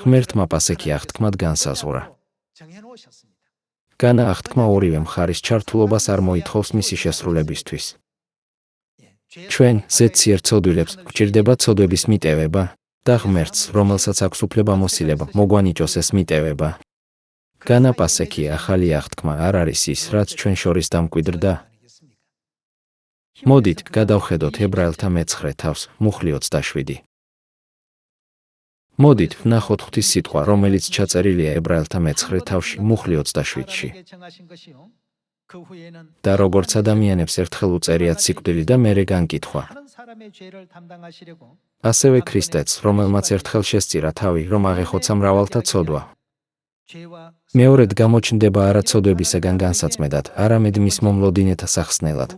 ღმერთმა პასექი აღთქმად განსაზღვრა. განა აღთქმა ორივე მხარის ჩართულობას არ მოითხოვს მისი შესრულებისთვის. ჩვენ, ზეციერ ცოდვილებს, გვჭირდება ცოდვების მიტევება და ღმერთს, რომელსაც აქვს უფლებამოსილება, მოგვანიჭოს ეს მიტევება. განა პასექი ახალი აღთქმა არ არის ის, რაც ჩვენ შორის დამკვიდრდა. მოდით, გადავხედოთ ებრაელთა მე-9 თავს, მუხლი 27. მოდით, ვნახოთ ღვთის სიტყვა, რომელიც ჩაწერილია ებრაელთა მე-9 თავში, მუხლი 27-ში. და როგორც ადამიანებს ერთხელ უწერიათ სიკვდილი და მერე განკითხვა. ასევე ქრისტეც, რომელმაც ერთხელ შესწირა თავი, რომ აღეხოცა მრავალთა ცოდვა. მეორედ გამოჩნდება არა ცოდვებისაგან განსაწმედად, არამედ მის მომლოდინეთა სახსნელად.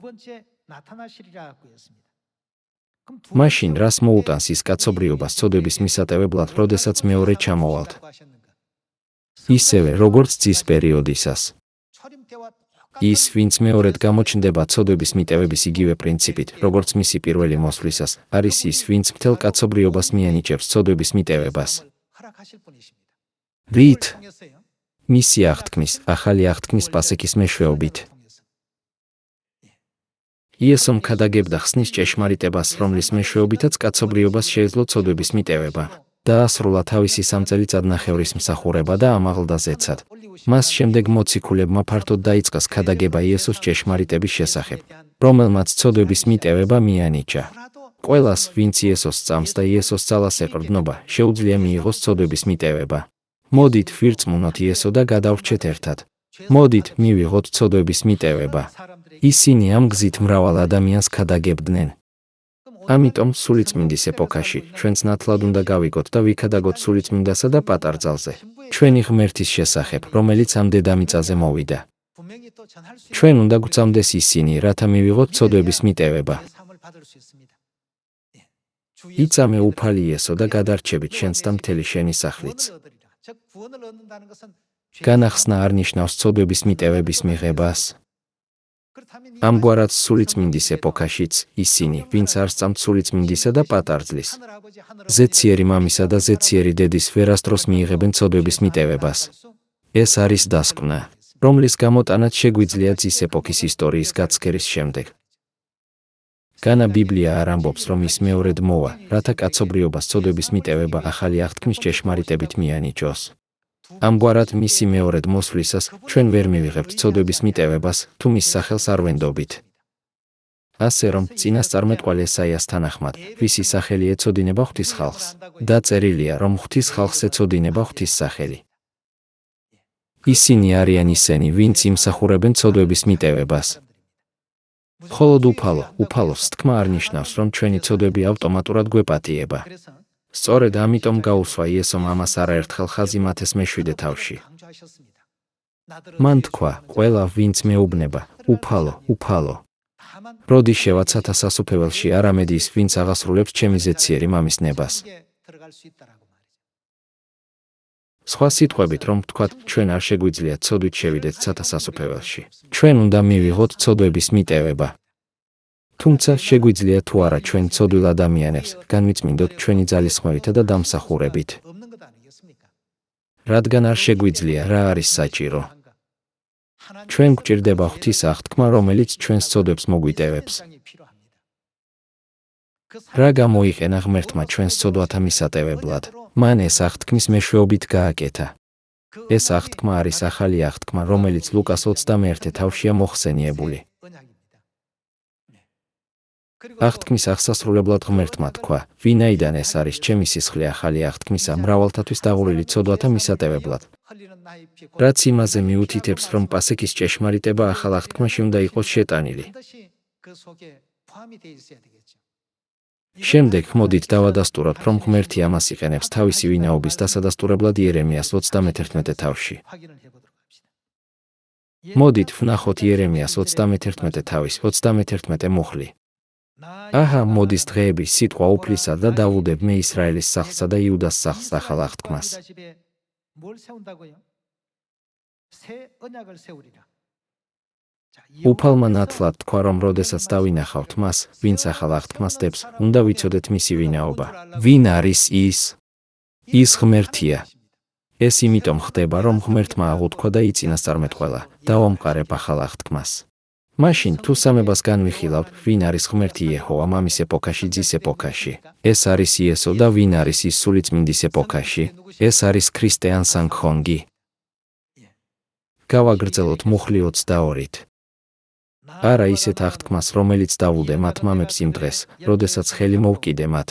მაშინ რას მოუტანს ის კაცობრიობას ცოდვების მისატევებლად, როდესაც მეორე ჩამოვალთ? ისევე, როგორც ძის პერიოდისას. ის, ვინც მეორედ გამოჩნდება ცოდვების მიტევების იგივე პრინციპით, როგორც მისი პირველი მოსვლისას, არის ის, ვინც მთელ კაცობრიობას მიანიჭებს ცოდვების მიტევებას. რით? მისი აღთქმის, ახალი აღთქმის პასექის მეშვეობით. იესომ ქადაგებდა ხსნის ჭეშმარიტებას, რომლის მეშვეობითაც კაცობრიობას შეეძლო ცოდვების მიტევება. დაასრულა თავისი სამწელიწადნახევრის მსახურება და ამაღლდა ზეცად. მას შემდეგ მოციქულებმა ფართოდ დაიწყეს ქადაგება იესოს ჭეშმარიტების შესახებ, რომელმაც ცოდვების მიტევება მიანიჭა. ყველას, ვინც იესოს სწამს და იესოს ძალას ეყრდნობა, შეუძლია მიიღოს ცოდვების მიტევება. მოდით, ვირწმუნოთ იესო და გადავრჩეთ ერთად. მოდით, მივიღოთ ცოდვების მიტევება. ისინი ამ გზით მრავალ ადამიანს ქადაგებდნენ. ამიტომ სულიწმინდის ეპოქაში ჩვენც ნათლად უნდა გავიგოთ და ვიქადაგოთ სულიწმინდასა და პატარძალზე, ჩვენი ღმერთის შესახებ, რომელიც ამ დედამიწაზე მოვიდა. ჩვენ უნდა გვწამდეს ისინი, რათა მივიღოთ ცოდვების მიტევება. იწამე უფალი იესო და გადარჩებით შენს და მთელი შენი სახლიც. განახსნა არ ნიშნავს ცოდვების მიტევების მიღებას. ამგვარად სულიწმინდის ეპოქაშიც ისინი, ვინც არ სწამთ სულიწმინდისა და პატარძლის, ზეციერი მამისა და ზეციერი დედის ვერასდროს მიიღებენ ცოდვების მიტევებას. ეს არის დასკვნა, რომლის გამოტანაც შეგვიძლია ძის ეპოქის ისტორიის გაცქერის შემდეგ. განა ბიბლია არ ამბობს, რომ ის მეორედ მოვა, რათა კაცობრიობას ცოდვების მიტევება ახალი აღთქმის ჭეშმარიტებით მიანიჭოს. ამგვარად მისი მეორედ მოსვლისას ჩვენ ვერ მივიღებთ ცოდვების მიტევებას, თუ მის სახელს არ ვენდობით. ასე რომ, წინასწარმეტყველ ესაიას თანახმად, ვისი სახელი ეწოდინება ღვთის ხალხს, დაწერილია, რომ ღვთის ხალხს ეწოდინება ღვთის სახელი. ისინი არიან ისინი, ვინც იმსახურებენ ცოდვების მიტევებას. მხოლოდ უფალოს თქმა არ ნიშნავს, რომ ჩვენი ცოდვები ავტომატურად გვეპატიება. სწორედ ამიტომ გაუსვა იესომ ამას არაერთხელ ხაზი მათეს მე-7 თავში. მან თქვა, ყველა ვინც მეუბნება, უფალო. როდი შევაცათა სასუფეველში არამედ ის, ვინც აღასრულებს ჩემი ზეციერი მამის ნებას. სხვა სიტყვებით რომ ვთქვათ, ჩვენ არ შეგვიძლია ცოდვით შევიდეთ სათასასუფეველში. ჩვენ უნდა მივიღოთ ცოდვების მიტევება. თუმცა შეგვიძლია თუ არა ჩვენ ცოდვილ ადამიანებს განვიწმინდოთ ჩვენი ძალისხმევითა და დამსახურებით. რადგან არ შეგვიძლია, რა არის საჭირო? ჩვენ გვჭირდება ღვთის აღთქმა, რომელიც ჩვენს ცოდვებს მოგვიტევებს. რა გამოიყენა ღმერთმა ჩვენს ცოდვათა მისატევებლად? მან ეს აღთქმის მეშვეობით გააკეთა. ეს აღთქმა არის ახალი აღთქმა, რომელიც ლუკას 21 თავშია მოხსენიებული. აღთქმის აღსასრულებლად ღმერთმა თქვა, ვინაიდან ეს არის ჩემი სისხლი ახალი აღთქმისა მრავალთათვის დაღურილი ცოდვათა მისატევებლად. რაც იმაზე მიუთითებს, რომ პასექის ჭეშმარიტება ახალ აღთქმაში უნდა იყოს შეტანილი. შემდეგ მოდით დავადასტუროთ, რომ ღმერთი ამას იყენებს თავისი ვინაობის დასადასტურებლად იერემიას 31 თავში. მოდით ვნახოთ იერემიას 31 თავის 31 მუხლი. აჰა, მოდის დღეები, სიტყვა უფლისა და დავუდებ მე ისრაელის სახლსა და იუდას სახლს ახალ აღთქმას. უფალმა ნათლად თქვა, რომ როდესაც დავინახავთ მას, ვინც ახალ აღთქმას დებს, უნდა ვიცოდეთ მისი ვინაობა. ვინ არის ის? ის ღმერთია, ეს იმიტომ ხდება, რომ ღმერთმა აღუთქვა და იწინასწარმეტყველა, დაუამყარებ ახალ აღთქმას. მაშინ, თუ სამებას განვიხილავთ, ვინ არის ღმერთი იეჰოვა მამის ეპოქაში, ძის ეპოქაში, ეს არის იესო და ვინ არის ის სულიწმინდის ეპოქაში, ეს არის ქრისტე ან სანგხონგი. გავაგრძელოთ მუხლი 22-ით. არა ისეთ აღთქმას, რომელიც დავუდე მათ მამებს იმ დღეს, როდესაც ხელი მოვკიდე მათ.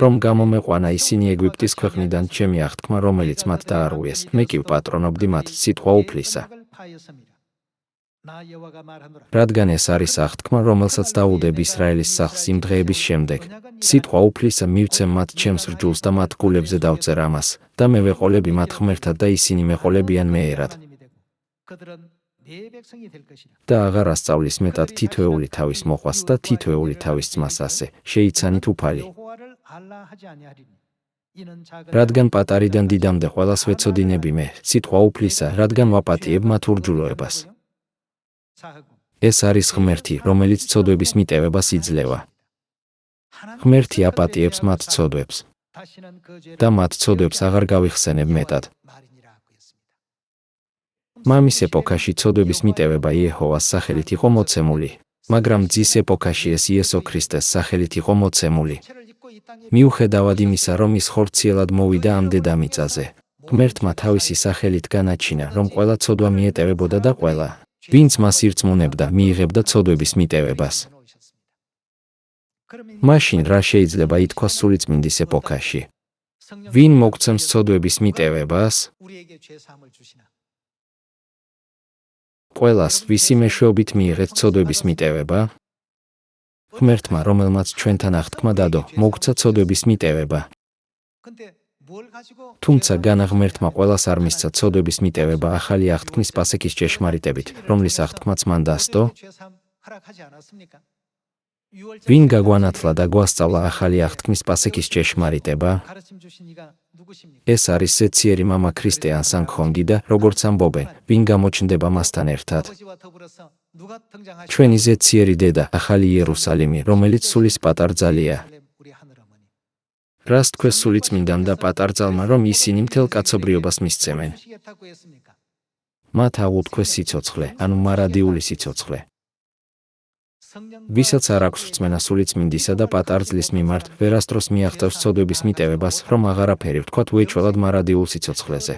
რომ გამომეყვანა ისინი ეგვიპტის ქვეყნიდან ჩემი აღთქმა, რომელიც მათ დაარღვიეს, მე კი ვპატრონობდი მათ, სიტყვა უფლისა. რადგან ეს არის აღთქმა, რომელსაც დავუდებ ისრაელის სახლს იმ დღეების შემდეგ, სიტყვა უფლისა მივცემ მათ ჩემს რჯულს და მათ გულებზე დავწერ ამას, და მე ვეყოლები მათ ღმერთად და ისინი მეყოლებიან მე ერად. და აღარ ასწავლის მეტად თითოეული თავის მოყვას და თითოეული თავის ძმას ასე, შეიცანით უფალი. რადგან პატარიდან დიდამდე ყველას ვეცოდინები მე, სიტყვა უფლისა, რადგან ვაპატიებ მათ ურჯულოებას. ეს არის ღმერთი, რომელიც ცოდვების მიტევებას იძლევა. ღმერთი აპატიებს მათ ცოდვებს. და მათ ცოდვებს აღარ გავიხსენებ მეტად. მამის ეპოქაში ცოდვების მიტევება იეჰოვას სახელით იყო მოცემული, მაგრამ ძის ეპოქაში ეს იესო ქრისტეს სახელით იყო მოცემული. მიუხედავად იმისა, რომ ის ხორციელად მოვიდა ამ დედამიწაზე, ღმერთმა თავისი სახელით განაჩინა, რომ ყველა ცოდვა მიეტევებოდა და ყველა, ვინც მას ირწმუნებდა, მიიღებდა ცოდვების მიტევებას. მაშინ რა შეიძლება ითქვას სულიწმინდის ეპოქაში? ვინ მოგცემს ცოდვების მიტევებას? ყველას, ვისი მეშვეობით მიიღეთ ცოდვების მიტევება? ღმერთმა, რომელმაც ჩვენთან აღთქმა დადო, მოგცა ცოდვების მიტევება. თუმცა განა ღმერთმა ყველას არ მისცა ცოდვების მიტევება ახალი აღთქმის პასექის ჭეშმარიტებით, რომლის აღთქმაც მან დასდო? ვინ გაგვანათლა და გვასწავლა ახალი აღთქმის პასექის ჭეშმარიტება? ეს არის ზეციერი მამა ქრისტე ან სანგხონგი და, როგორც ამბობენ, ვინ გამოჩნდება მასთან ერთად? ჩვენი ზეციერი დედა, ახალი იერუსალიმი, რომელიც სულის პატარძალია. რას თქვეს სულიწმინდამ და პატარძალმა, რომ ისინი მთელ კაცობრიობას მისცემენ? მათ აღუთქვეს სიცოცხლე, ანუ მარადიული სიცოცხლე. ვისაც არ აქვს რწმენა სულიწმინდისა და პატარძლის მიმართ, ვერასდროს მიაღწევს ცოდვების მიტევებას, რომ აღარაფერი ვთქვათ უეჭველად მარადიულ სიცოცხლეზე.